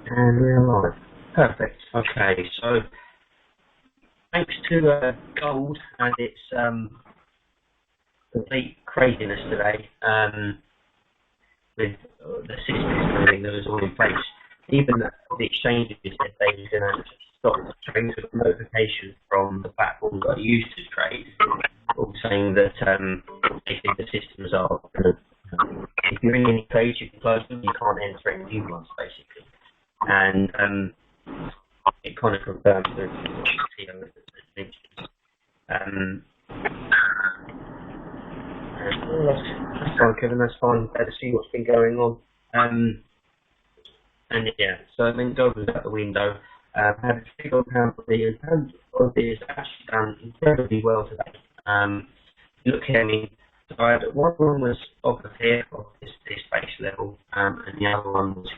And we're live. Perfect. Okay, so thanks to gold and its complete craziness today, with the systems and everything that was all in place, even the exchanges said they were going to stop trades with notifications from the platforms that are used to trade, all saying that they think the systems are going to, if you're in any trades, you can close them, you can't enter any new ones, basically. And it kind of confirms the CEO has mentioned. That's fine, Kevin. That's fine. Better see what's been going on. And yeah, so I mean, gold was out the window. Had a big on pound for the pound for the has actually done incredibly well today. Look here, I mean, so one was off of here, off this base level, and the other one was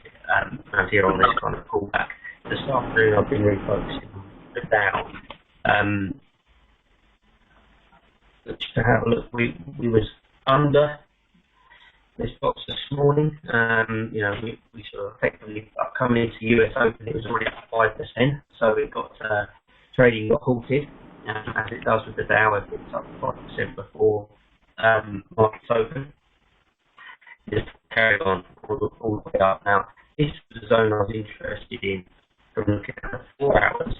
around here on this kind of pullback. This afternoon, I've been really focusing on the Dow. Just to have a look, we was under this box this morning. We sort of effectively coming into US Open, it was already up 5%, so it got trading got halted, as it does with the Dow. It's up 5% before markets open. Just carried on all the way up. Now, this is the zone I was interested in from looking at the 4 hours.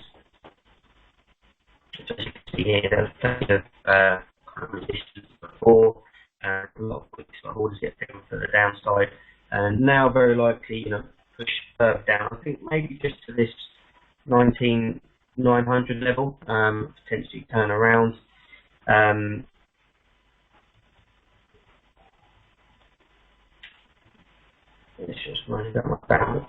So as you can see here, there's plenty of kind of resistance before, a lot of quick orders get down to the downside, and now very likely, push further down. I think maybe just to this 19,900 level, potentially turn around. It's just running up my bandwidth.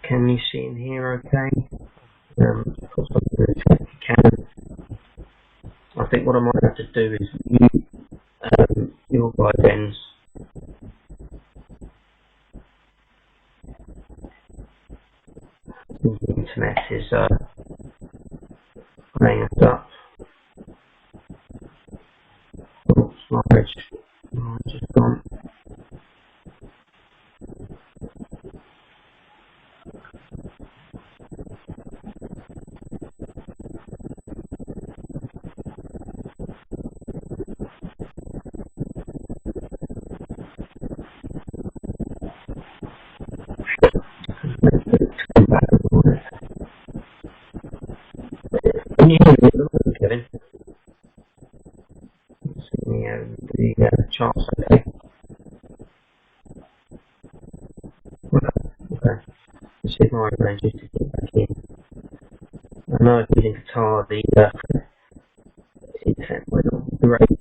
Can you see in here okay? Of course I'm going to check if you can. I think what I might have to do is mute your guide ends. The internet is playing us up. Oh, slides just gone. Can you hear me at the moment, Kevin? See the charts okay? Okay. Let's see if my ranges to get back in. I know I've been in Qatar, the internet went on great.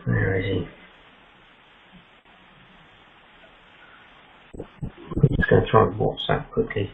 Where is he? I'm just going to try and WhatsApp quickly.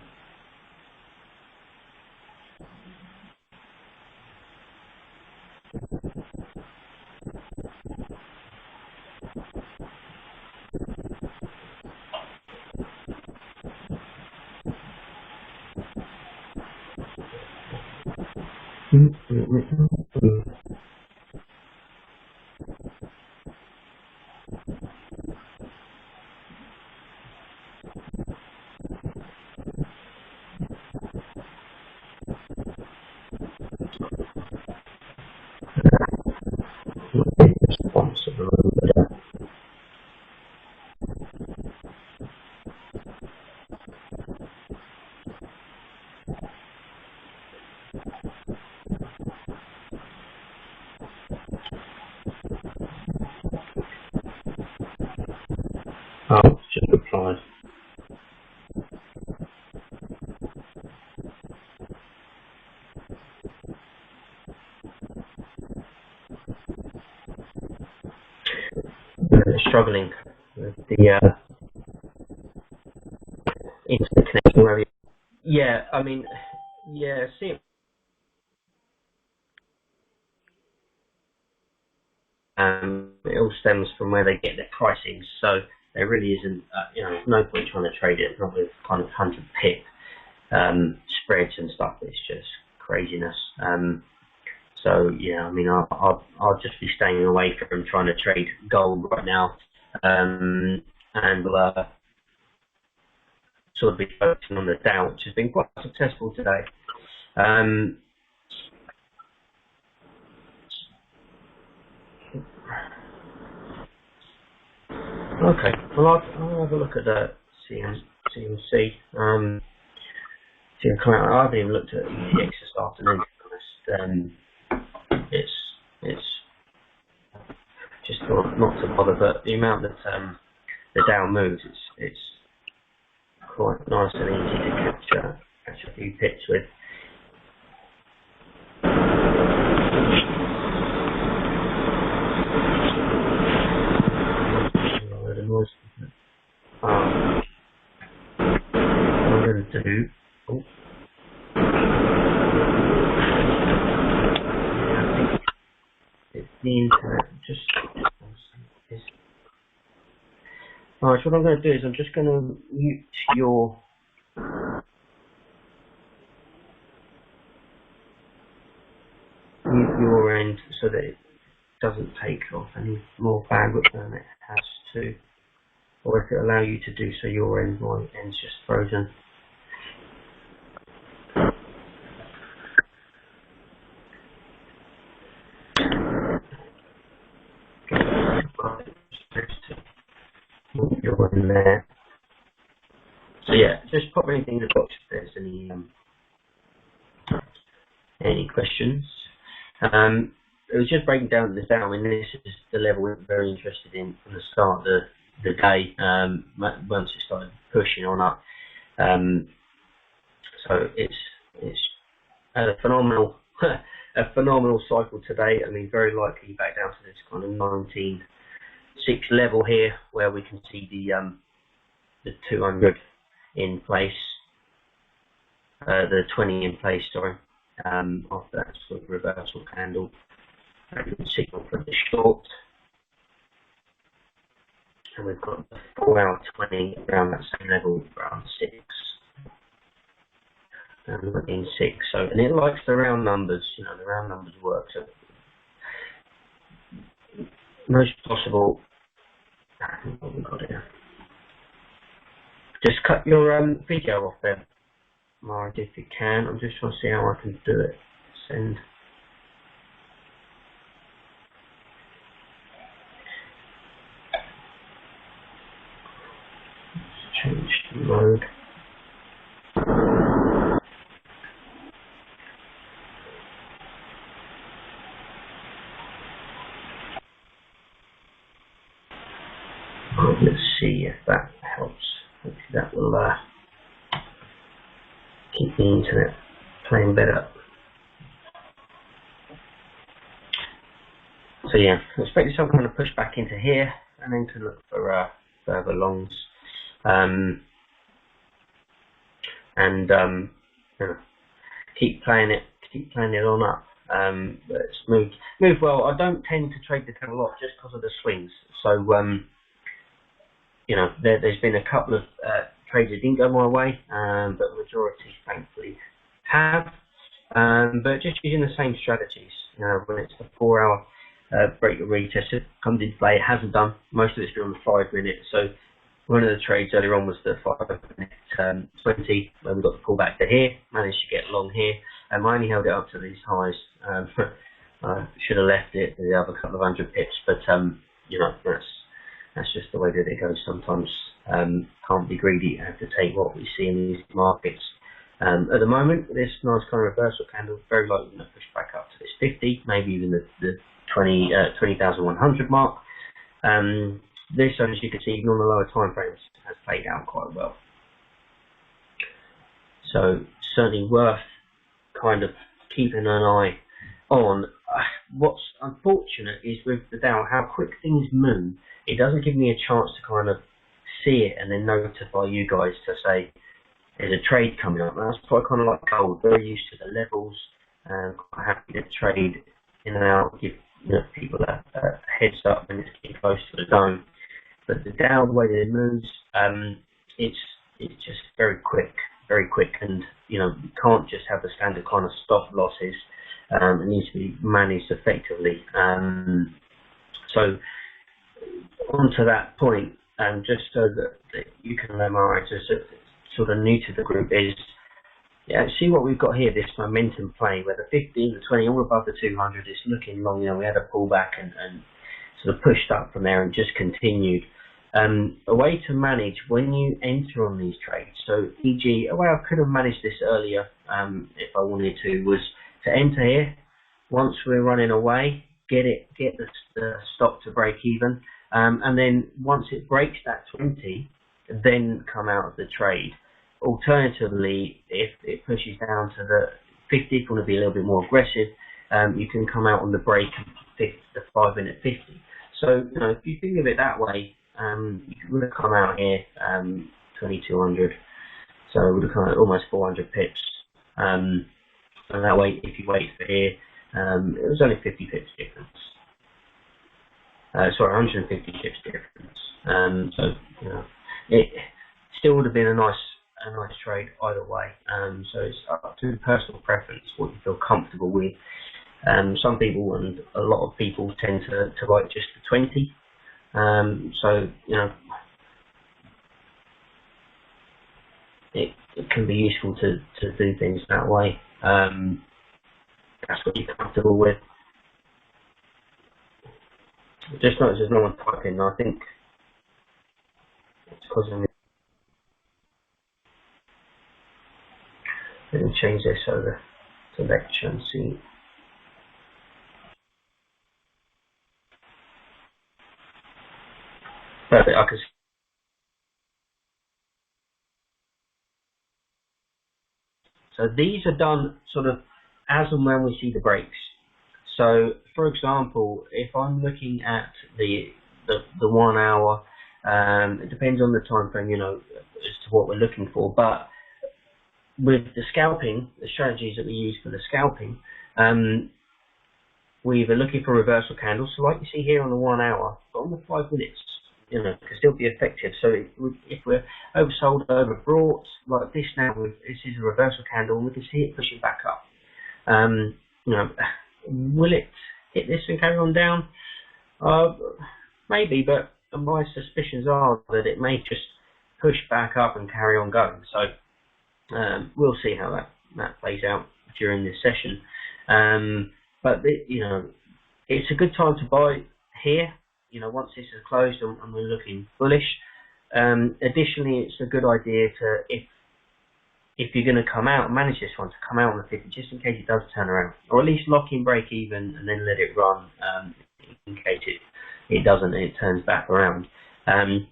Oh, just replied. struggling with the internet connection. Yeah, I mean, yeah, see, it all stems from where they get their pricing. So there really isn't, no point trying to trade it, not with kind of 100 pip spreads and stuff. It's just craziness. So yeah, I mean, I'll just be staying away from trying to trade gold right now, and sort of be focusing on the Dow, which has been quite successful today. Okay, well I'll have a look at the CMC. I haven't even looked at ETX this afternoon, to be honest. It's just not to bother, but the amount that the Dow moves, it's quite nice and easy to catch a few pips with. What I'm going to do. Oh. It's the internet. Alright, so what I'm going to do is I'm just going to mute your end so that it doesn't take off any more bandwidth than it has to, or if it allow you to do so, your end, my end's just frozen. You're in there. So yeah, just pop anything in the box if there's any questions. It was just breaking down this down. I mean, this is the level we're very interested in from the start of the day. Once it started pushing on up, so it's a phenomenal cycle today. I mean, very likely back down to this kind of 19.6 level here, where we can see the 200 in place, the 20 in place. Sorry, after that sort of reversal candle, signal for the short, and we've got the 4-hour 20 around that same level, around 6. And in 6, so, and it likes the round numbers, the round numbers work, so most possible. What we got here? Just cut your video off there, Mark, if you can. I'm just trying to see how I can do it. Send. Let's change the mode. Let's see if that helps. Hopefully that will keep the internet playing better. So yeah, I expect some kind of push back into here, and then to look for further longs, keep playing it on up. But it's moved well. I don't tend to trade the Dow a lot just because of the swings. So there's been a couple of trades that didn't go my way, but the majority, thankfully, have. But just using the same strategies. When it's a 4-hour break or retest, it comes into play. It hasn't done. Most of it's been on the 5 minute. So one of the trades earlier on was the 5 minute 20, when we got the pullback to here. Managed to get long here, and I only held it up to these highs. I should have left it for the other couple of 100 pips, but that's just the way that it goes sometimes. Can't be greedy, you have to take what we see in these markets. At the moment, this nice kind of reversal candle, very likely going to push back up to this 50, maybe even the 20,100 mark. This, as you can see, even on the lower time frames, has played out quite well. So certainly worth kind of keeping an eye on. What's unfortunate is with the Dow, how quick things move. it doesn't give me a chance to kind of see it and then notify you guys to say there's a trade coming up. And that's why I kind of like gold, very used to the levels, and quite happy to trade in and out, give people a heads up when it's getting close to the zone. But the Dow, the way that it moves, it's just very quick, and you can't just have the standard kind of stop losses. It needs to be managed effectively. So onto that point, just so that you can memorize as sort of new to the group is, see what we've got here, this momentum play where the 15, the 20, all above the 200 is looking long. We had a pullback and sort of pushed up from there and just continued. A way to manage when you enter on these trades, so e.g., a way I could have managed this earlier if I wanted to, was to enter here. Once we're running away, get the stop to break even, and then once it breaks that 20, then come out of the trade. Alternatively, if it pushes down to the 50, if you want to be a little bit more aggressive, you can come out on the break at the 5-minute 50. So if you think of it that way, you would have come out here 2200, so it would have come out almost 400 pips, and that way if you wait for here, it was only 50 pips difference, sorry, 150 pips difference, so it still would have been a nice trade either way. So it's up to personal preference, what you feel comfortable with. Some people and a lot of people tend to like just the 20. So it can be useful to do things that way. That's what you're comfortable with. Just notice there's no one typing. I think it's causing me. Let me change this over to lecture and see. Perfect. I can. So these are done sort of as and when we see the breaks. So, for example, if I'm looking at the 1 hour, it depends on the time frame, as to what we're looking for. But with the scalping, the strategies that we use for the scalping, we're either looking for reversal candles. So, like you see here on the 1 hour, but on the 5 minutes, can still be effective. So if we're oversold, overbought, like this now, this is a reversal candle, and we can see it pushing back up. Will it hit this and carry on down? Maybe, but my suspicions are that it may just push back up and carry on going. So we'll see how that plays out during this session. But it's a good time to buy here. Once this is closed and we're looking bullish. Additionally, it's a good idea to, if you're going to come out and manage this one, to come out on the 50 just in case it does turn around, or at least lock in break even and then let it run in case it doesn't and it turns back around.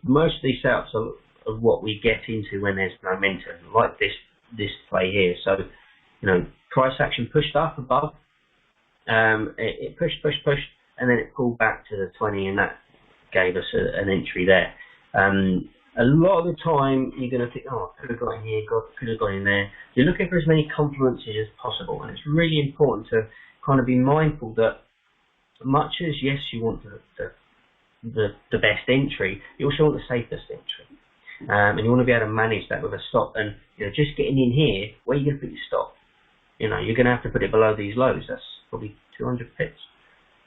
Most of these setups are what we get into when there's momentum, like this play here. So price action pushed up above, it pushed, and then it pulled back to the 20, and that gave us an entry there. A lot of the time, you're going to think, oh, I could have got in here, could have got in there. You're looking for as many confluences as possible, and it's really important to kind of be mindful that, much as yes, you want the best entry, you also want the safest entry, and you want to be able to manage that with a stop. And just getting in here, where are you going to put your stop? You're going to have to put it below these lows. That's probably 200 pips.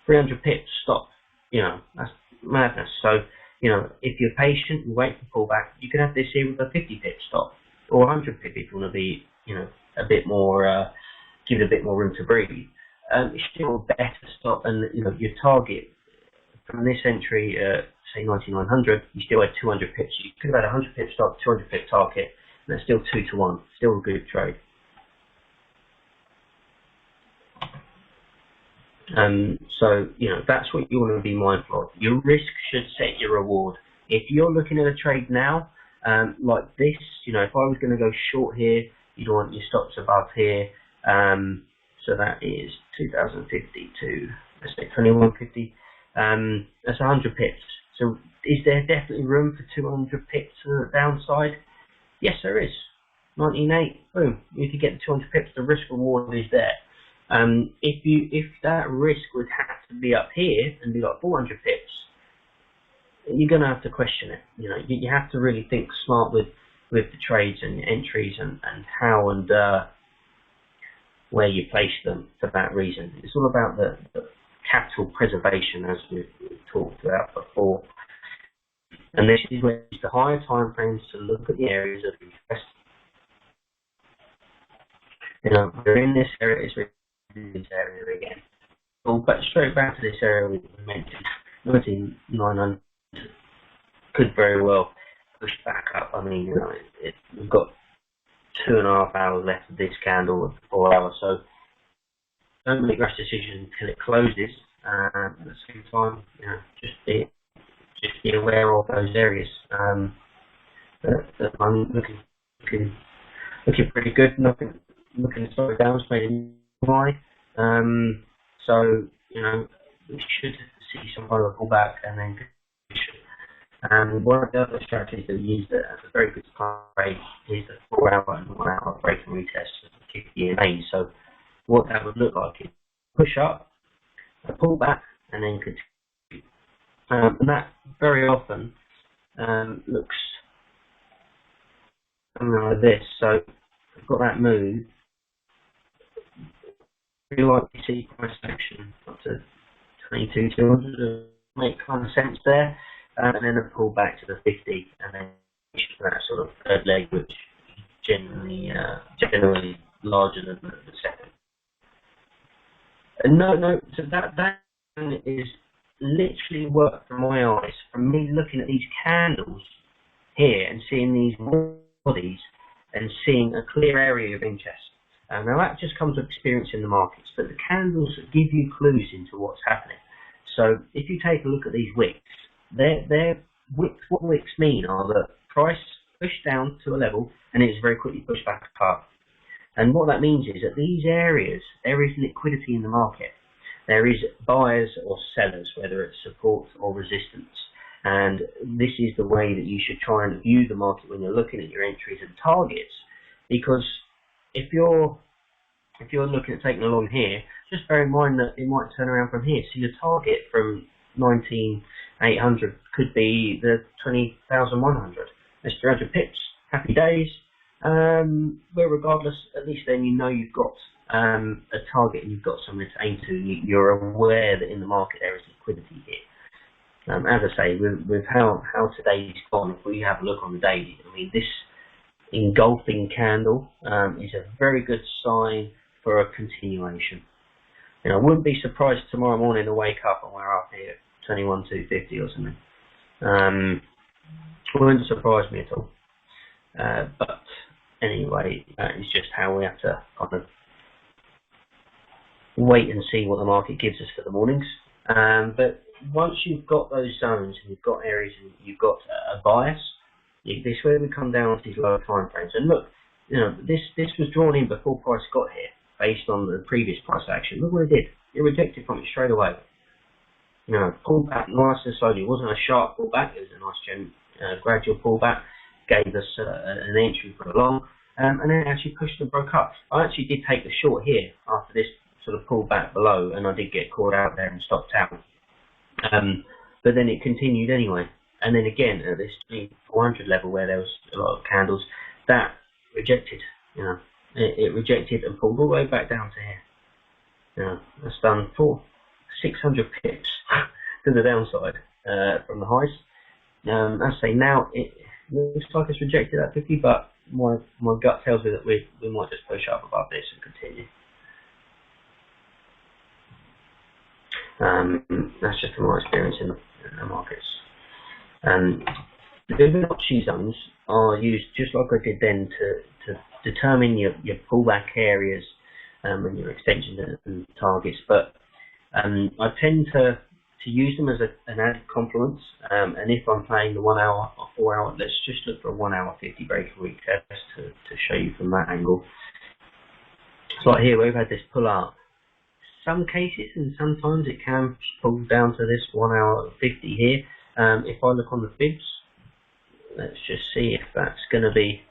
300 pips stop, that's madness. So, if you're patient and wait for pullback, you can have this here with a 50 pip stop, or 100 pip if you want to be, a bit more, give it a bit more room to breathe. It's still better stop, and your target from this entry, say 9900, you still had 200 pips. You could have had 100 pip stop, 200 pip target, and that's still 2 to 1, still a good trade. So, that's what you want to be mindful of. Your risk should set your reward. If you're looking at a trade now, like this, if I was going to go short here, you'd want your stops above here. So that is 2050 to, let's say, 2150. That's 100 pips. So is there definitely room for 200 pips to the downside? Yes, there is. 19.8, boom. If you get the 200 pips, the risk reward is there. If that risk would have to be up here and be like 400 pips, you're going to have to question it. You have to really think smart with the trades and your entries and how and where you place them for that reason. It's all about the capital preservation, as we've talked about before. And this is where you use the higher time frames to look at the areas of interest. We're in this area, it's in this area again. But straight back to this area we mentioned, 19,900 could very well push back up. I mean, we've got 2.5 hours left of this candle of 4 hours, so don't make rash decisions until it closes. At the same time, just be aware of those areas. That I'm looking pretty good. Nothing looking to slow down, maybe high. So we should see some kind of pullback, and then one of the other strategies that we use that as a very good time trade is the 4 hour and 1 hour break and retest of the 50 EMA. So what that would look like is push up, a pullback, and then continue. And that very often looks something like this. So I've got that move. We like to see price action up to 22,200 make kind of sense there, and then a pull back to the 50, and then that sort of third leg, which is generally larger than the second. And so that is literally work from my eyes, from me looking at these candles here and seeing these bodies and seeing a clear area of interest. Now that just comes with experience in the markets, but the candles give you clues into what's happening. So if you take a look at these wicks, what wicks mean are that price pushed down to a level and it's very quickly pushed back up. And what that means is that these areas, there is liquidity in the market. There is buyers or sellers, whether it's support or resistance. And this is the way that you should try and view the market when you're looking at your entries and targets. Because if you're looking at taking a long here, just bear in mind that it might turn around from here. So your target from 19,800 could be the 20,100. That's 300 pips. Happy days. But regardless, at least then you've got a target and you've got something to aim to. You're aware that in the market there is liquidity here. As I say, with how today's gone, if we have a look on the daily, I mean, this engulfing candle is a very good sign for a continuation. I wouldn't be surprised tomorrow morning to wake up and we're up here 21,250 or something. It wouldn't surprise me at all. But anyway, that is just how we have to kind of wait and see what the market gives us for the mornings. But once you've got those zones and you've got areas and you've got a bias, this is where we come down to these lower time frames. And look, this was drawn in before price got here based on the previous price action. Look what it did. It rejected from it straight away. Pulled back nice and slowly. It wasn't a sharp pullback. It was a nice gradual pullback. Gave us an entry for a long, and then it actually pushed and broke up. I actually did take the short here after this sort of pulled back below, and I did get caught out there and stopped out. But then it continued anyway. And then again at this 400 level where there was a lot of candles, that rejected. It rejected and pulled all the way back down to here. That's done for 600 pips to the downside from the highs. As I say, now it looks like it's rejected at 50, but my gut tells me that we might just push up above this and continue. That's just from my experience in the markets. The Fibonacci zones are used just like I did then to determine your pullback areas and your extensions and targets. But I tend to use them as an added complement. And if I'm playing the 1 hour or 4 hour, let's just look for a 1 hour 50 break a week test to show you from that angle. So like here, we've had this pull up. Some cases and sometimes it can pull down to this 1 hour 50 here. If I look on the fibs, let's just see if that's going to be.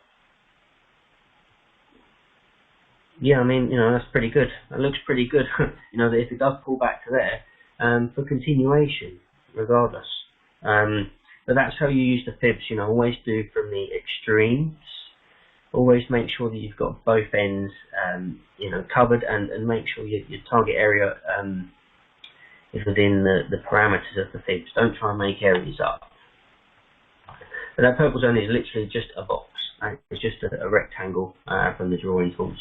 Yeah, I mean, that's pretty good. That looks pretty good. That if it does pull back to there, for continuation, regardless. But that's how you use the fibs. Always do from the extremes. Always make sure that you've got both ends, covered, and make sure your target area is within the parameters of the fibs. Don't try and make areas up. But that purple zone is literally just a box. Right? It's just a rectangle from the drawing tools.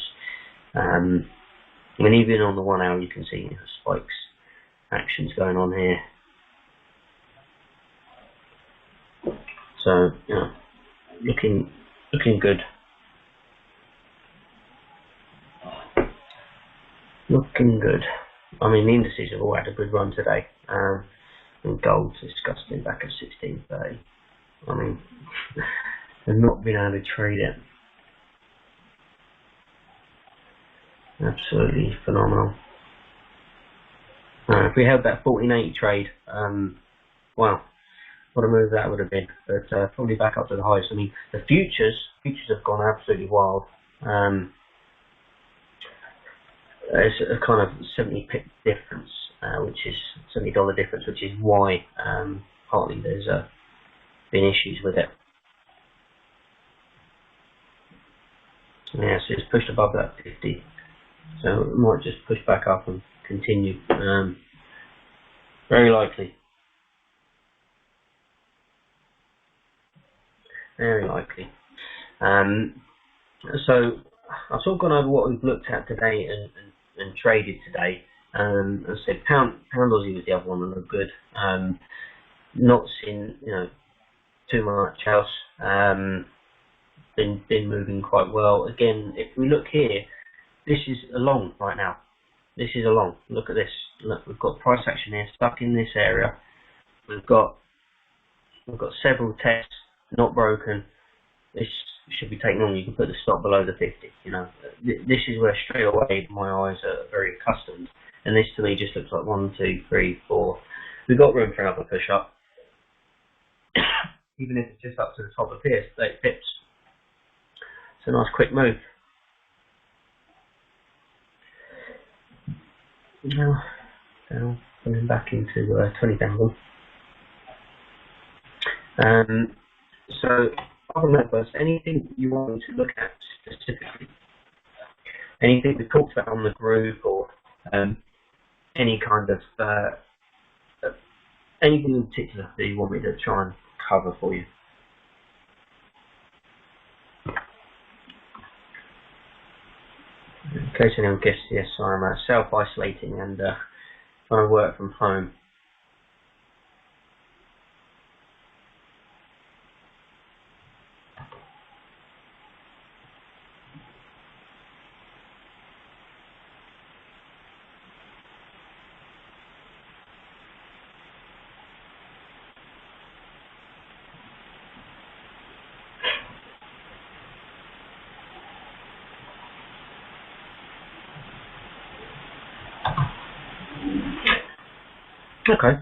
Even on the 1 hour, you can see spikes actions going on here. So looking good. Looking good. I mean, the indices have all had a good run today. And gold's disgusting back at 16.30. I mean, they've not been able to trade it. Absolutely phenomenal. If we held that 1480 trade, wow, what a move that would have been. But probably back up to the highs. I mean, the futures have gone absolutely wild. There's a kind of 70 pip difference, which is $70 difference, which is why partly there's been issues with it. Yeah, so it's pushed above that 50. So it might just push back up and continue. Very likely. Very likely. So I've sort of gone over what we've looked at today and traded today. As I said, pound Aussie was the other one that looked good. Not seen too much else. Been moving quite well. Again, if we look here, this is a long right now. This is a long. Look at this. Look, we've got price action here stuck in this area. We've got several tests not broken. This should be taken on. You can put the stop below the 50. This is where straight away my eyes are very accustomed. And this to me just looks like 1, 2, 3, 4. We've got room for another push up. Even if it's just up to the top of here, 8 pips. It's a nice quick move. Now, coming back into 20,000. So, other than that, anything you want to look at specifically? Anything we talked about on the group, or any kind of anything in particular that you want me to try and cover for you? In case anyone guessed, yes, I'm self-isolating and trying to work from home. Okay.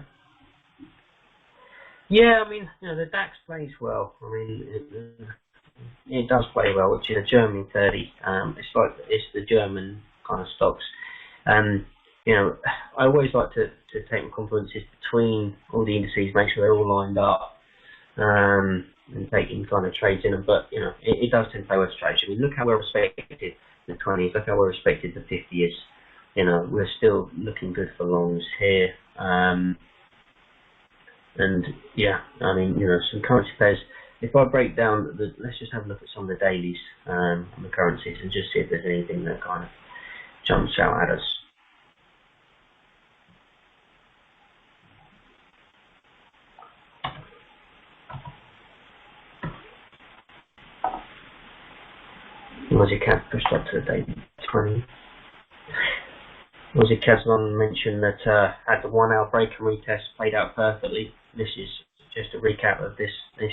Yeah, I mean, the DAX plays well. I mean, it does play well, which is a German 30. It's the German kind of stocks. I always like to take my conferences between all the indices, make sure they're all lined up, and taking kind of trades in them. But it does tend to play well trades. I mean, look how well respected the 20s. Look how well respected the 50 is. We're still looking good for longs here. And yeah, I mean, some currency pairs. If I break down let's just have a look at some of the dailies on the currencies and just see if there's anything that kind of jumps out at us. Aussie CAD pushed up to the daily 20. Aussie CAD mentioned that had the 1 hour break and retest played out perfectly. This is just a recap of this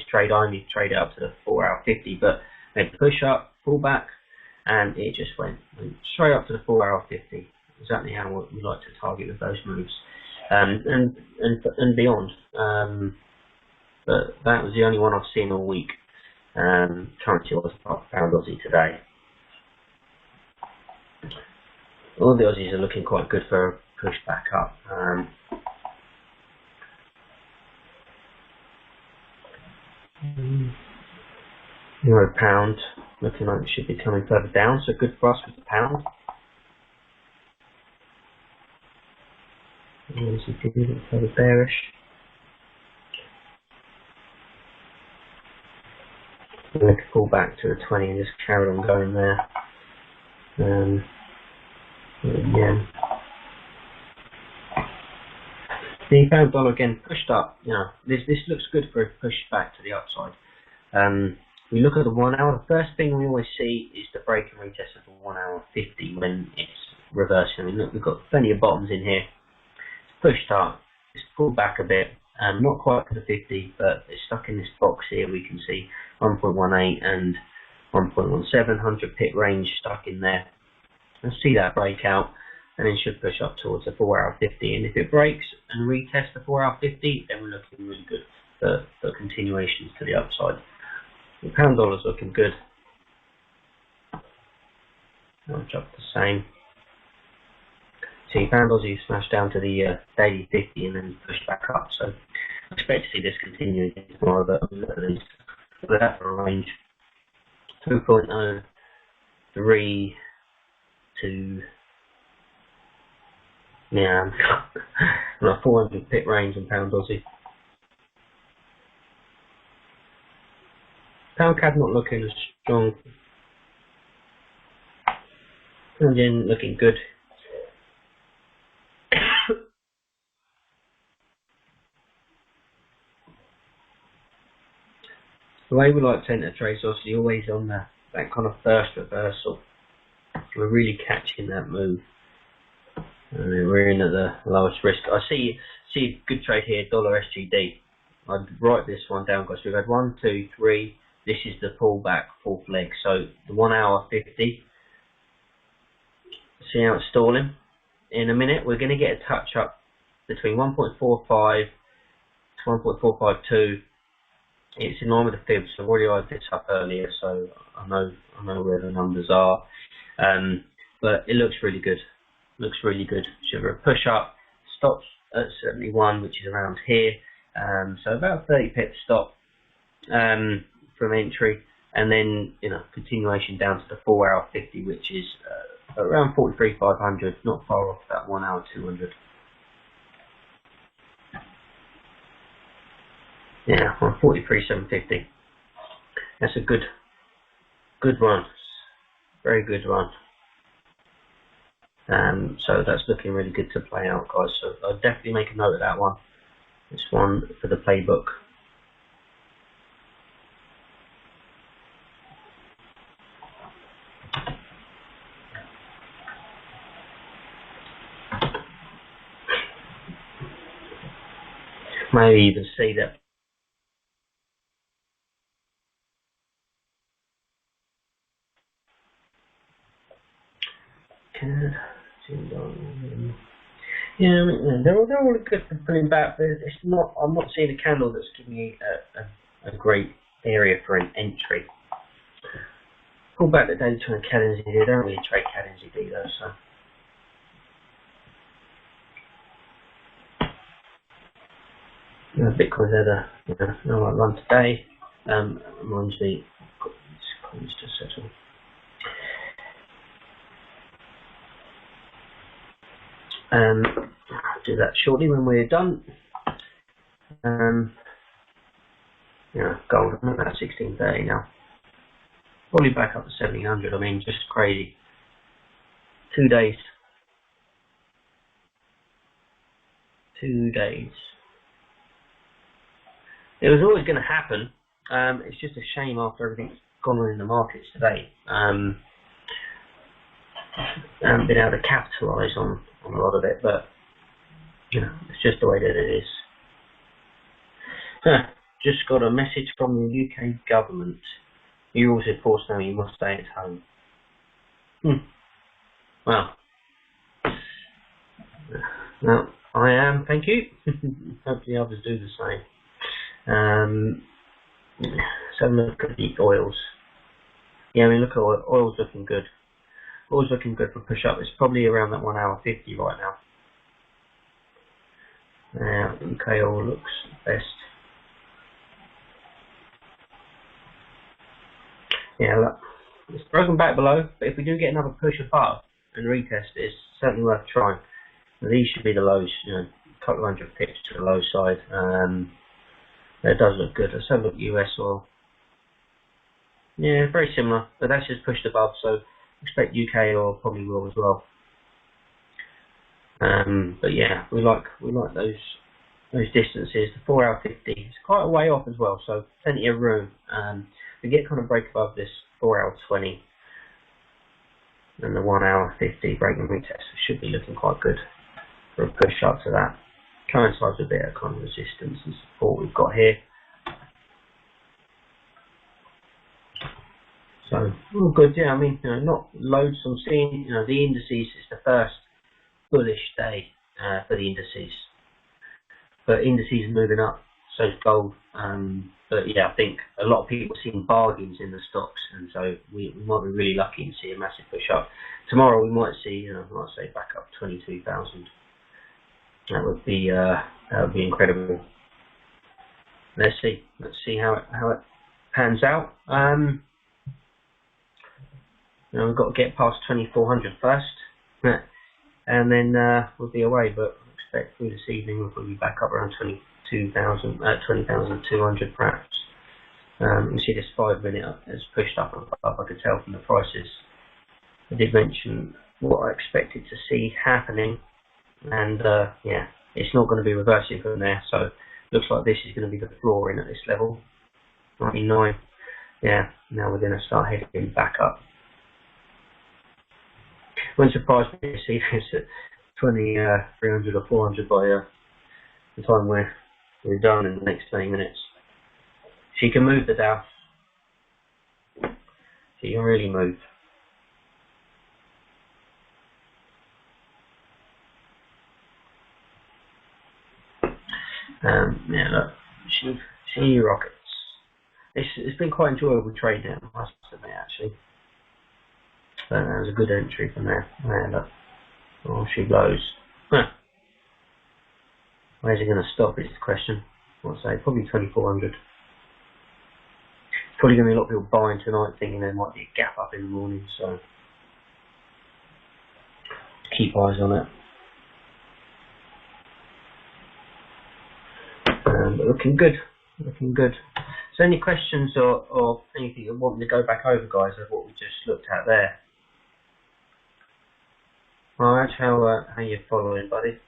trade. I only traded up to the 4 hour 50, but made the push up, pull back, and it just went straight up to the 4 hour 50. Exactly how we like to target with those moves, and beyond. but that was the only one I've seen all week. Currency was pound Aussie today. All the Aussies are looking quite good for a push back up. Euro pound looking like it should be coming further down, so good for us with the pound. As you can see, it's further bearish. I'm going to pull back to the 20 and just carry on going there. Yeah. The pound dollar again pushed up. You know, this looks good for a push back to the upside. We look at the 1 hour. The first thing we always see is the break and retest of the 1 hour 50 when it's reversing. I mean, look, we've got plenty of bottoms in here. It's pushed up. It's pulled back a bit. Not quite to the 50, but it's stuck in this box here. We can see 1.18 and 1.17, 100 pip range stuck in there. Let's see that breakout, and then should push up towards the 4 hour 50. And if it breaks and retests the 4 hour 50, then we're looking really good for continuations to the upside. The pound dollar's looking good. I'll drop the same. See, pound Aussie smashed down to the daily 50 and then pushed back up. So I expect to see this continue again tomorrow, but look at these. Look at that for a range. 2.03 to yeah, on a 400 pip range in pound Aussie. Pound CAD not looking as strong. Pound yen looking good. The way we like to enter trades, obviously, always on that kind of first reversal. We're really catching that move. And we're in at the lowest risk. I see a good trade here, dollar SGD. I'd write this one down because we've had 1, 2, 3. This is the pullback, fourth leg. So the 1 hour 50. See how it's stalling? In a minute, we're going to get a touch up between 1.45 to 1.452. It's in line with the fibs. I've already eyed this up earlier, so I know where the numbers are. But it looks really good. Looks really good. Should have a push up. Stops at 71, which is around here. So about 30 pips stop from entry, and then continuation down to the 4 hour 50, which is around 43,500, not far off that 1 hour 200. Yeah, on 43,750. That's a good run. Very good run. So that's looking really good to play out, guys. So I'll definitely make a note of that one. This one for the playbook. Maybe even see that. Yeah, I mean, they're all good for pulling back, but it's not. I'm not seeing a candle that's giving me a great area for an entry. Pull back the daily trend CAD NZD. They don't really trade CAD NZD though, so. Bitcoin's had a alright run today. Reminds me, I've got these coins to settle. I'll do that shortly when we're done. Gold, I'm about 1630 now. Probably back up to 1700. I mean, just crazy. 2 days. 2 days. It was always going to happen. It's just a shame after everything's gone on in the markets today. Haven't been able to capitalise on a lot of it, but it's just the way that it is. Just got a message from the UK government. You also forced now you must stay at home. Well, I am, thank you. Hopefully others do the same. So look at the oils. Yeah, I mean, look at oil's looking good. Oil's looking good for push up. It's probably around that 1 hour 50 right now. UK oil looks best. Yeah, look, it's broken back below, but if we do get another push above and retest, it's certainly worth trying. Now, these should be the lows, you know, a couple of hundred pips to the low side. It does look good. Let's have a look at US oil. Yeah, very similar, but that's just pushed above, so expect UK oil probably will as well. But yeah, we like those distances. The 4 hour 50 is quite a way off as well, so plenty of room. We get kind of break above this 4 hour 20 and the 1 hour 50 break and retest should be looking quite good for a push up to that. Coincides with a bit of kind of resistance and support we've got here. So all good, yeah. I mean, you know, not loads I'm seeing. You know, the indices is the first bullish day for the indices, but indices are moving up. So is gold. But yeah, I think a lot of people are seeing bargains in the stocks, and so we might be really lucky and see a massive push up. Tomorrow we might see, you know, I might say back up 22,000. That would be incredible. Let's see how it pans out. You know, we've got to get past 2,400 first, and then we'll be away. But I expect through this evening we'll be back up around 20,200 perhaps. You can see this 5 minute has pushed up and up. I could tell from the prices. I did mention what I expected to see happening, and yeah, it's not going to be reversing from there. So looks like this is going to be the floor in at this level, 99. Yeah, now we're going to start heading back up. Wouldn't surprise me to see this at 300 or 400 by the time we're done in the next 20 minutes. She can move the Dow. She can really move. Yeah, look, she rockets. It's been quite enjoyable trading, I must admit, actually. That was a good entry from there. And look, oh, she blows. Huh. Where's it going to stop is the question. I'd say probably 2,400. Probably going to be a lot of people buying tonight, thinking there might be a gap up in the morning. So keep eyes on it. But looking good. Looking good. So any questions or anything you want me to go back over, guys, of what we just looked at there? Alright, how you following, buddy?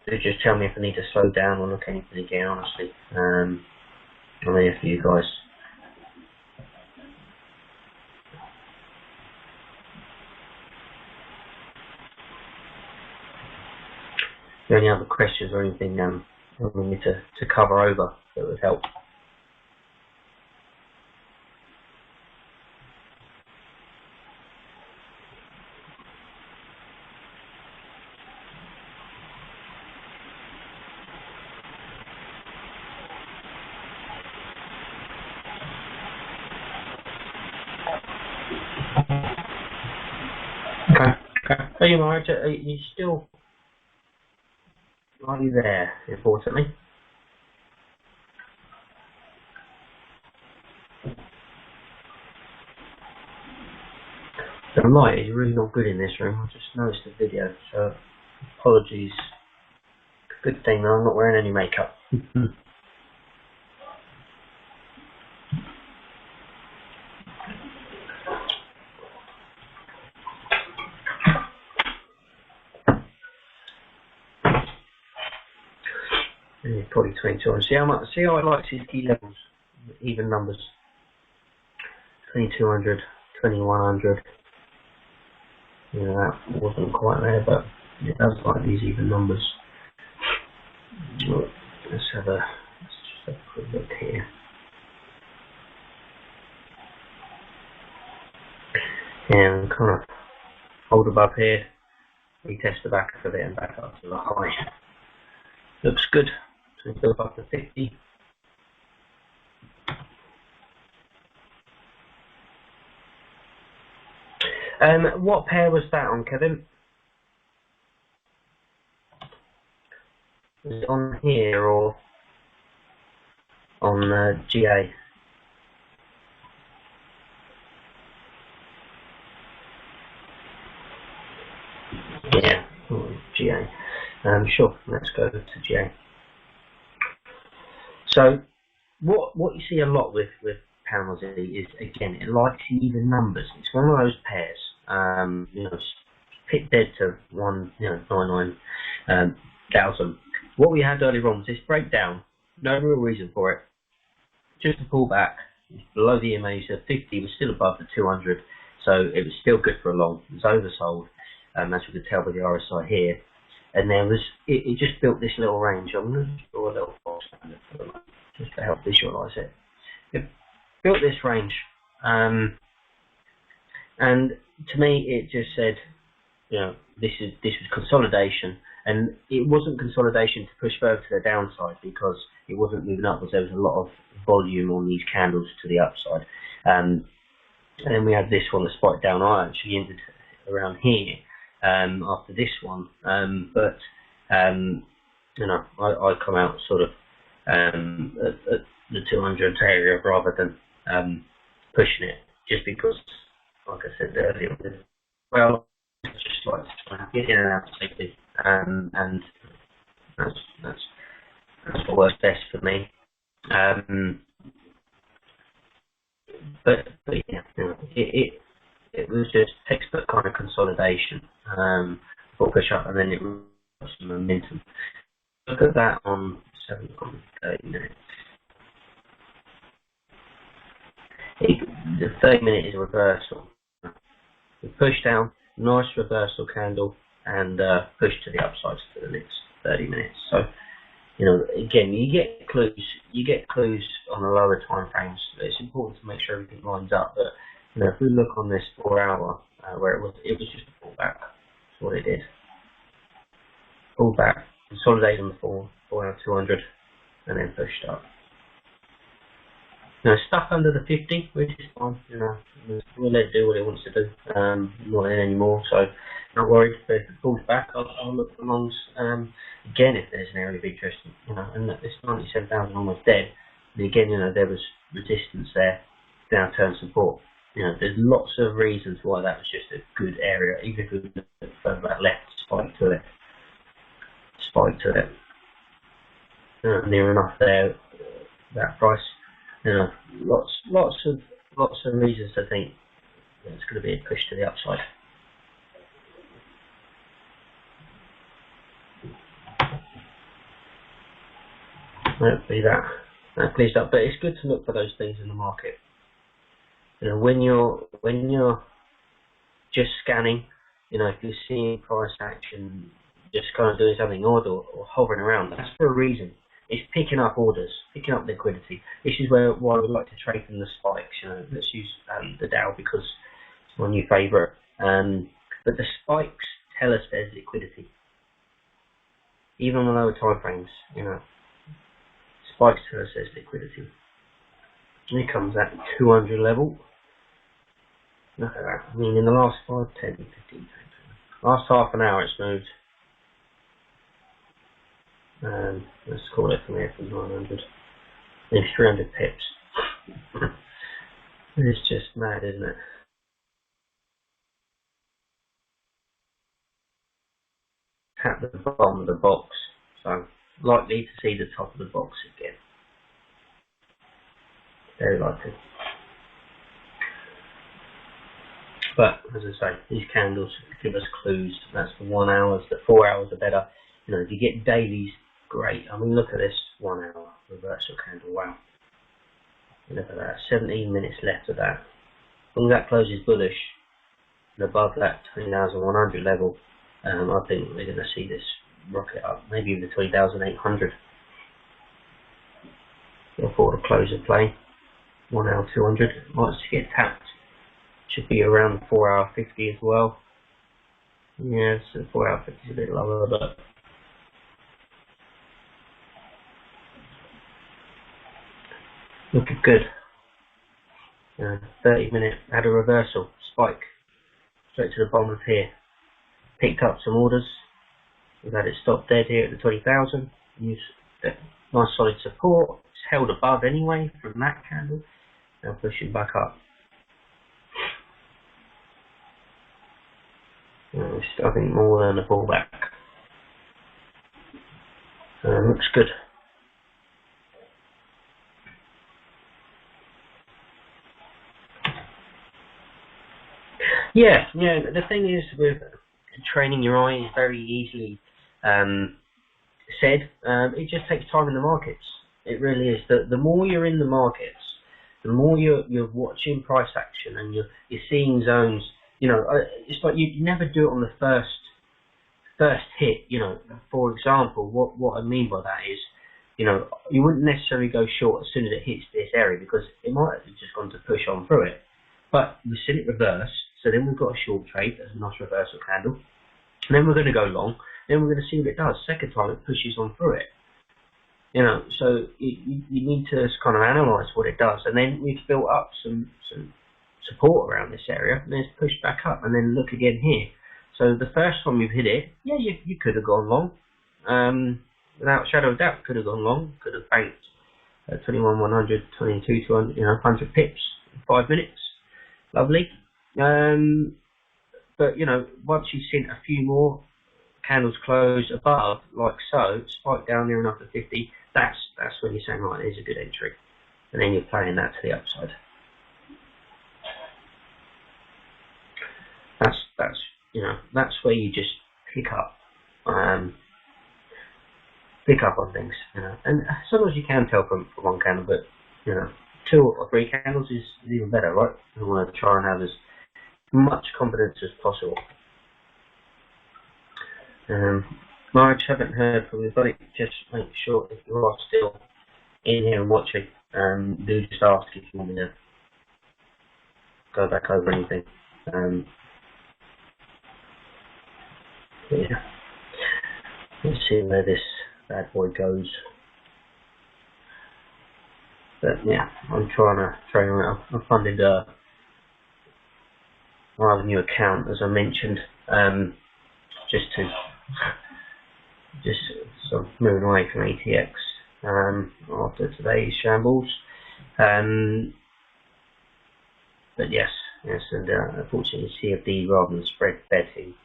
Do just tell me if I need to slow down or look anything again, honestly. I'm here for you guys. If there are any other questions or anything you want me to cover over that would help. Okay. Are you alright? Are you still... Are you there, importantly? The light is really not good in this room. I just noticed the video, so apologies. Good thing that I'm not wearing any makeup. Probably 22. See how I like these key levels, even numbers. 2,200, 2,100. You know, that wasn't quite there, but it does like these even numbers. Let's just have a quick look here. And kind of hold above here, retest the back of it and back up to the high. Looks good. So we go up to 50. What pair was that on, Kevin? Was it on here or on GA? Yeah, GA. Sure, let's go to GA. So what you see a lot with Pound Aussie is, again, it likes even numbers. It's one of those pairs. Pit dead to 99,000. What we had earlier on was this breakdown. No real reason for it. Just a pullback. It's below the EMA. So 50 was still above the 200, so it was still good for a long. It was oversold, as we could tell by the RSI here. And then it just built this little range. I'm going to draw a little box just to help visualize it. It built this range, and to me it just said, this was consolidation, and it wasn't consolidation to push further to the downside because it wasn't moving upwards. There was a lot of volume on these candles to the upside, and then we had this one that spiked down. I actually ended around here after this one, but I come out sort of at the 200 area rather than pushing it, just because, like I said earlier, well, I just like to try and get in and out safely, and that's what works best for me. But yeah, it was just textbook kind of consolidation for push up, and then it got some momentum. Look at that on 7.30 minutes. The 30 minute is a reversal. We push down, nice reversal candle, and push to the upside for the next 30 minutes. So, again, you get clues on the lower time frames. It's important to make sure everything lines up. But if we look on this 4 hour, where it was just a pullback. That's what it did. Pullback, consolidate on the 4 hour 200, and then pushed up. Stuck under the 50, which is fine. We'll let it do what it wants to do. Not in anymore, so not worried. But if it pulls back, I'll look for longs again if there's an area of interest. And this 97,000 almost dead. And again, there was resistance there, downturn support. There's lots of reasons why that was just a good area. Even if we look further back left, spike to it. Near enough there, that price. Lots of reasons to think it's going to be a push to the upside. Hopefully that clears up. But it's good to look for those things in the market. When you're just scanning, if you're seeing price action just kind of doing something odd or hovering around, that's for a reason. It's picking up orders, picking up liquidity. This is why we like to trade in the spikes. Let's use the Dow because it's my new favourite. But the spikes tell us there's liquidity, even on the lower time frames. Spikes tell us there's liquidity. Here comes that 200 level. Look at that. In the last 5, 10, 15, last half an hour it's moved. Let's call it from here from 900. Maybe 300 pips. It's just mad, isn't it? At the bottom of the box, so likely to see the top of the box again. Very likely. But as I say, these candles give us clues. That's the 1 hours. The 4 hours are better. If you get dailies, great. Look at this 1 hour reversal candle. Wow. Look at that. 17 minutes left of that. As long as that closes bullish and above that 20,100 level, I think we're going to see this rocket up. Maybe even 20,800 before the close of play. 1 hour 200 might just get tapped. Should be around 4 hour 50 as well. Yeah, so 4 hour 50 is a bit lower, but Looking good. 30-minute, had a reversal, spike, straight to the bottom of here. Picked up some orders. We've had it stop dead here at the 20,000. Use nice solid support. It's held above anyway from that candle. Now pushing back up. I think more than a pullback. Looks good. Yeah. The thing is with training your eye is very easily said. It just takes time in the markets. It really is. The more you're in the markets, the more you're watching price action and you're seeing zones. It's like you never do it on the first hit. For example, what I mean by that is, you wouldn't necessarily go short as soon as it hits this area because it might have just gone to push on through it. But we've seen it reverse, so then we've got a short trade. That's a nice reversal candle. And then we're going to go long. Then we're going to see what it does. Second time it pushes on through it. So you need to kind of analyse what it does. And then we've built up some support around this area, and then it's pushed back up, and then look again here. So the first time you've hit it, yeah, you could have gone long. Without a shadow of doubt, could have gone long. Could have banked 21, 100, 22, 200, 100 pips in 5 minutes. Lovely. But once you've seen a few more candles close above, like so, spike down near enough to 50, that's when you're saying, right, there's a good entry. And then you're playing that to the upside. That's where you just pick up on things, and sometimes you can tell from one candle, but 2 or 3 candles is even better, right? You want to try and have as much confidence as possible. Marge, haven't heard from you, buddy. Just make sure if you are still in here and watching, do just ask if you want me to go back over anything. Yeah. Let's see where this bad boy goes. But yeah, I'm trying to train around. I funded my new account, as I mentioned, just sort of moving away from ATX after today's shambles. But yes, and unfortunately CFD rather than spread betting.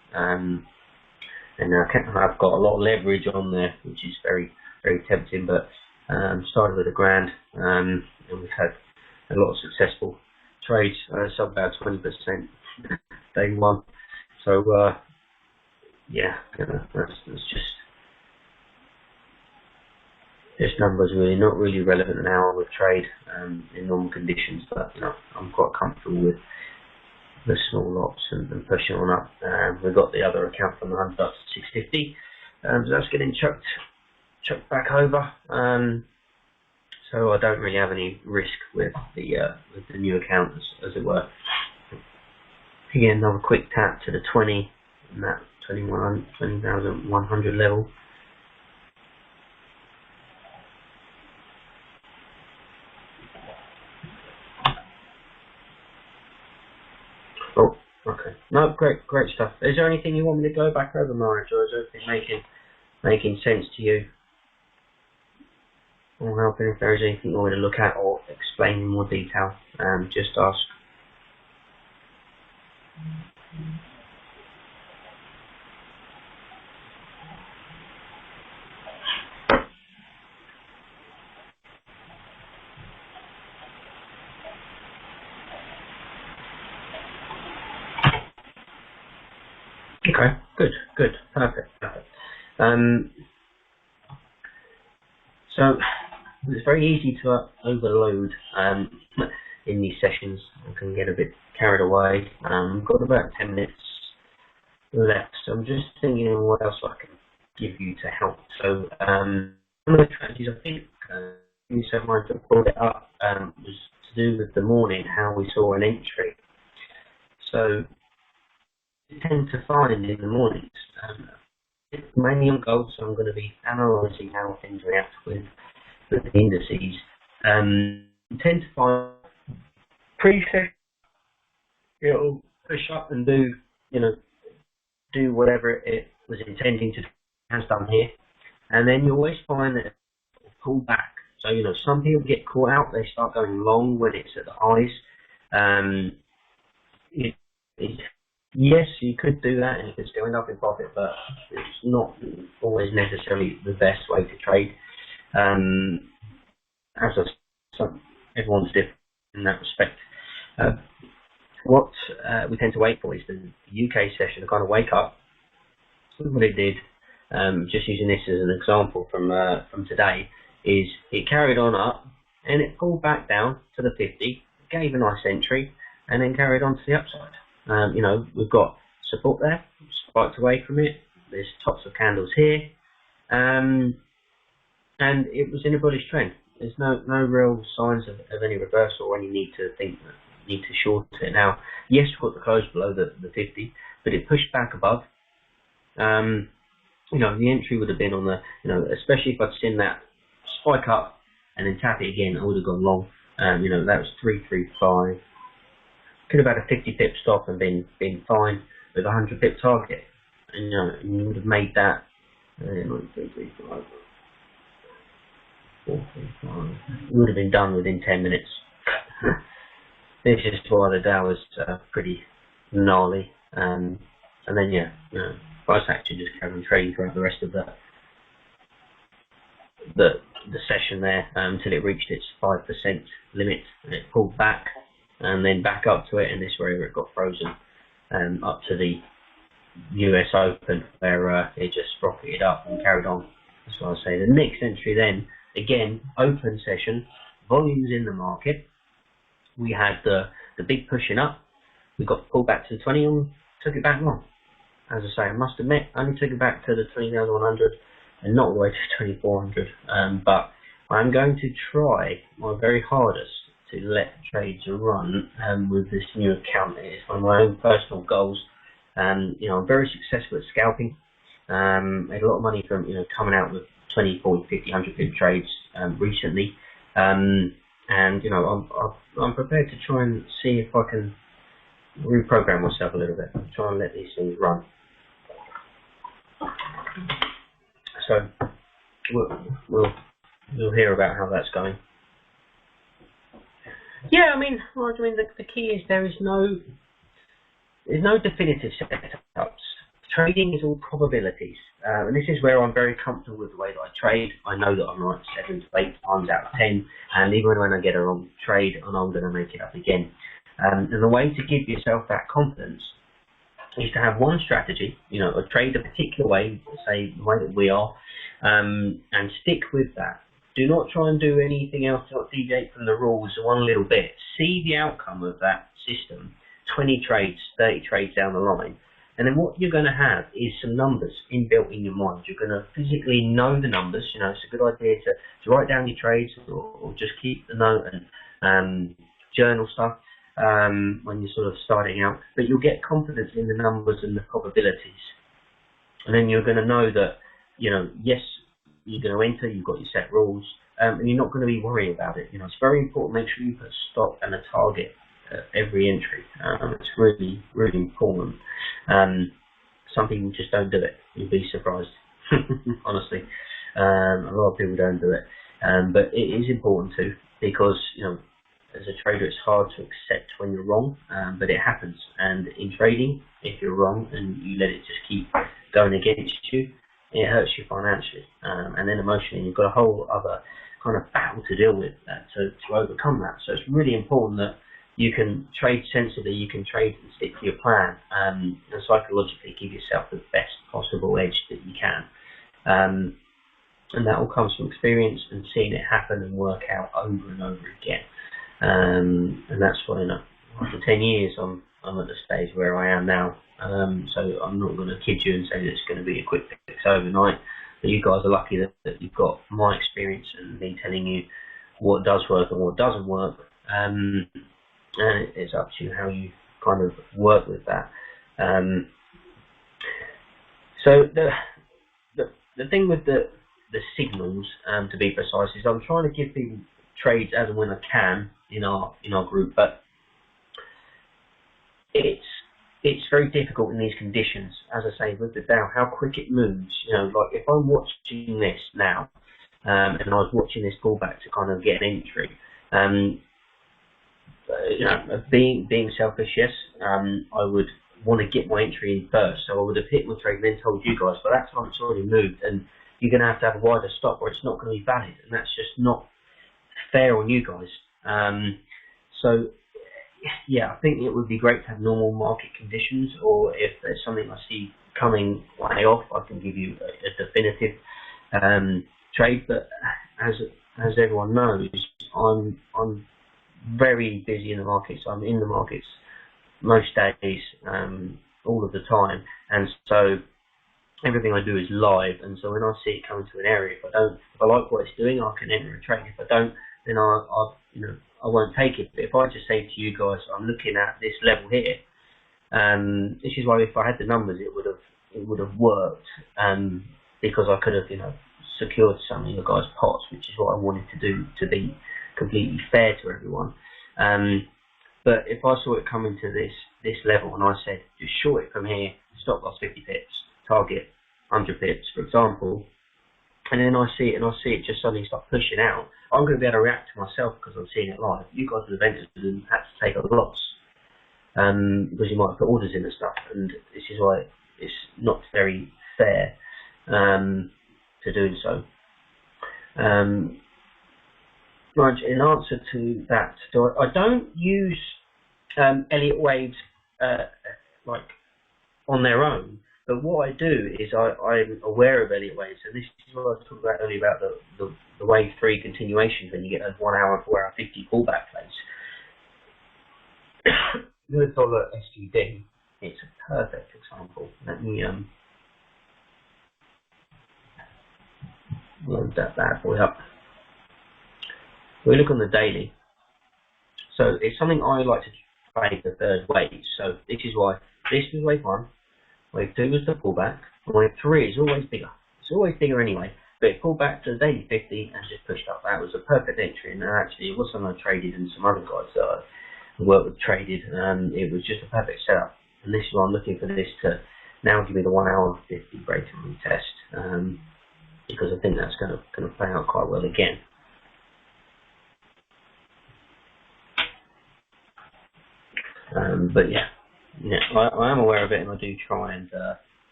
And I've got a lot of leverage on there, which is very, very tempting, but started with $1,000, and we've had a lot of successful trades, sub about 20% day one. So yeah, that's just numbers really, not really relevant now with trade in normal conditions, but I'm quite comfortable with the small lots and pushing on up. We've got the other account from 100 up to 650, so that's getting chucked back over. So I don't really have any risk with the new account, as it were. Again, another quick tap to the 20 and that 20,100 level. Oh, okay. No, great stuff. Is there anything you want me to go back over, Marge, or is everything making sense to you? Or helping, if there is anything you want me to look at or explain in more detail, just ask. Okay, good, perfect. So it's very easy to overload in these sessions. I can get a bit carried away. I've got about 10 minutes left, so I'm just thinking what else I can give you to help. So one of the strategies I think you said mine to pull it up was to do with the morning, how we saw an entry. So you tend to find in the mornings, mainly on gold, so I'm going to be analysing how things react with the indices. you tend to find pre-session it'll push up and do, do whatever it was intending to do, has done here, and then you always find that it will pull back. So, some people get caught out, they start going long when it's at the highs. Yes, you could do that and you could still end up in profit, but it's not always necessarily the best way to trade. As I said, everyone's different in that respect. What we tend to wait for is the UK session to kind of wake up. What it did, just using this as an example from today, is it carried on up and it pulled back down to the 50, gave a nice entry, and then carried on to the upside. We've got support there, spiked away from it. There's tops of candles here, and it was in a bullish trend. There's no real signs of any reversal or any need to short it. Now, yes, we got the close below the 50, but it pushed back above. The entry would have been on the, especially if I'd seen that spike up and then tap it again, I would have gone long. That was 335. Could have had a 50 pip stop and been fine with a 100 pip target, and you would have made that. 335. 435. It would have been done within 10 minutes. This is why the Dow was pretty gnarly, and then price action just carried on trading throughout the rest of the session there until it reached its 5% limit, and it pulled back and then back up to it, and this is where it got frozen up to the US Open, where it just rocketed up and carried on. That's what I say. The next entry then, again, open session, volumes in the market. We had the big pushing up. We got pulled back to the 20 and took it back long. As I say, I must admit, I only took it back to the 20,100 and not all the way to 2,400. But I'm going to try my very hardest to let trades run with this new account. It's one of my own personal goals. I'm very successful at scalping. Made a lot of money from coming out with 20, 40, 50, 100 pip trades recently. And I'm prepared to try and see if I can reprogram myself a little bit, try and let these things run. So we'll hear about how that's going. Yeah, the key is there's no definitive setups. Trading is all probabilities, and this is where I'm very comfortable with the way that I trade. I know that I'm right 7 to 8 times out of 10, and even when I get a wrong trade, I know I'm going to make it up again. And the way to give yourself that confidence is to have one strategy, or trade a particular way, say the way that we are, and stick with that. Do not try and do anything else to deviate from the rules one little bit. See the outcome of that system, 20 trades, 30 trades down the line. And then what you're going to have is some numbers inbuilt in your mind. You're going to physically know the numbers. It's a good idea to write down your trades or just keep the note and journal stuff when you're sort of starting out. But you'll get confidence in the numbers and the probabilities. And then you're going to know that, yes, you're going to enter, you've got your set rules, and you're not going to be worrying about it. It's very important. Make sure you put a stop and a target at every entry. It's really, really important. Some people just don't do it. You'd be surprised, honestly. A lot of people don't do it, but it is important to, because as a trader, it's hard to accept when you're wrong, but it happens. And in trading, if you're wrong and you let it just keep going against you, it hurts you financially, and then emotionally. You've got a whole other kind of battle to deal with to overcome that. So it's really important that you can trade sensibly, you can trade and stick to your plan, and psychologically give yourself the best possible edge that you can. And that all comes from experience and seeing it happen and work out over and over again. And that's why, after 10 years, I'm at the stage where I am now. So I'm not going to kid you and say that it's going to be a quick fix overnight. But you guys are lucky that you've got my experience and me telling you what does work and what doesn't work. And it's up to you how you kind of work with that. So the thing with the signals, to be precise, is I'm trying to give people trades as and when I can in our group, but it's very difficult in these conditions. As I say, with the Dow, how quick it moves. Like if I'm watching this now, and I was watching this pullback to kind of get an entry. Being selfish, yes, I would want to get my entry in first, so I would have hit my trade and then told you guys, but that time it's already moved, and you're going to have a wider stop or it's not going to be valid, and that's just not fair on you guys. So, yeah, I think it would be great to have normal market conditions, or if there's something I see coming way off, I can give you a definitive trade, but as everyone knows, I'm very busy in the markets. I'm in the markets most days, all of the time, and so everything I do is live. And so when I see it coming to an area, if I like what it's doing, I can enter a trade. If I don't, then I won't take it. But if I just say to you guys, I'm looking at this level here, this is why if I had the numbers, it would have worked, because I could have secured some of your guys' pots, which is what I wanted to do to be completely fair to everyone. But if I saw it coming to this level and I said, just short it from here, stop loss 50 pips, target 100 pips, for example, and then I see it just suddenly start pushing out, I'm going to be able to react to myself because I'm seeing it live. You guys would have entered and had to take a loss, because you might have put orders in and stuff, and this is why it's not very fair to do so. Right, in answer to that, I don't use Elliott waves like on their own, but what I do is I'm aware of Elliott waves, and this is what I was talking about earlier about the wave 3 continuations when you get a 1 hour, 4 hour, 50 pullback phase. US dollar SGD, it's a perfect example. Let me load that bad boy up. We look on the daily. So it's something I like to trade the third wave. So this is why this was wave 1, wave 2 was the pullback, and wave 3 is always bigger. It's always bigger anyway, but it pulled back to the daily 50 and just pushed up. That was a perfect entry, and actually it was something I traded and some other guys that I worked with traded, and it was just a perfect setup. And this is why I'm looking for this to now give me the 1 hour 50 break and retest, because I think that's going to play out quite well again. But yeah, I am aware of it, and I do try and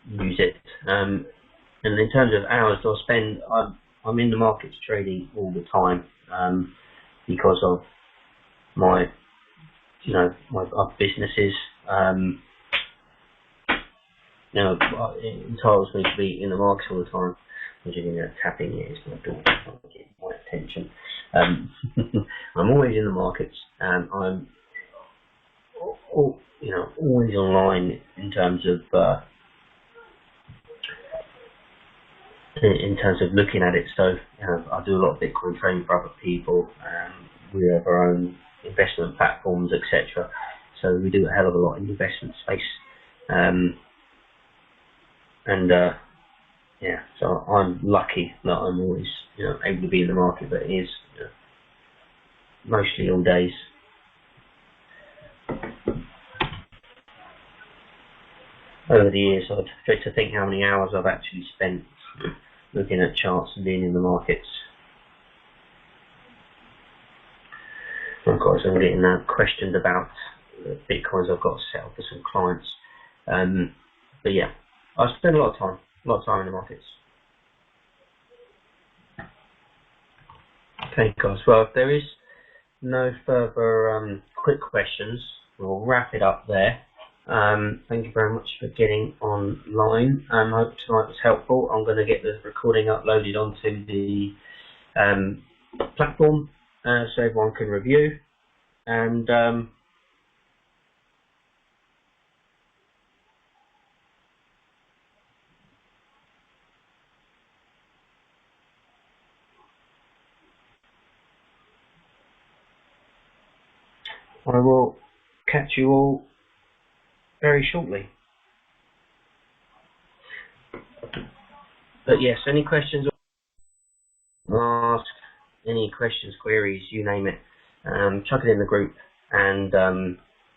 use it. And in terms of hours, I'm in the markets trading all the time, because of my businesses. It entitles me to be in the markets all the time. I'm just tapping here, it's my door trying to get my attention. I'm always in the markets, and I'm always online in terms of looking at it. So I do a lot of Bitcoin trading for other people. We have our own investment platforms, etc. So we do a hell of a lot in the investment space. So I'm lucky that I'm always able to be in the market, but it is mostly all days. Over the years, I've tried to think how many hours I've actually spent looking at charts and being in the markets. Of course, I'm getting questioned about Bitcoins I've got to sell for some clients. But yeah, I spend a lot of time in the markets. Okay, guys. Well, if there is no further quick questions, we'll wrap it up there. Thank you very much for getting online. I hope tonight was helpful. I'm going to get the recording uploaded onto the platform so everyone can review. And I will catch you all very shortly. But yes, any questions ask, any questions, queries, you name it, chuck it in the group, and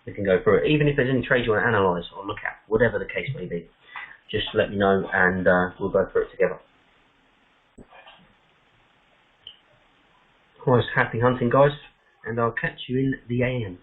we can go through it. Even if there's any trades you want to analyse or look at, whatever the case may be, just let me know, and we'll go through it together. Otherwise, happy hunting, guys, and I'll catch you in the AM.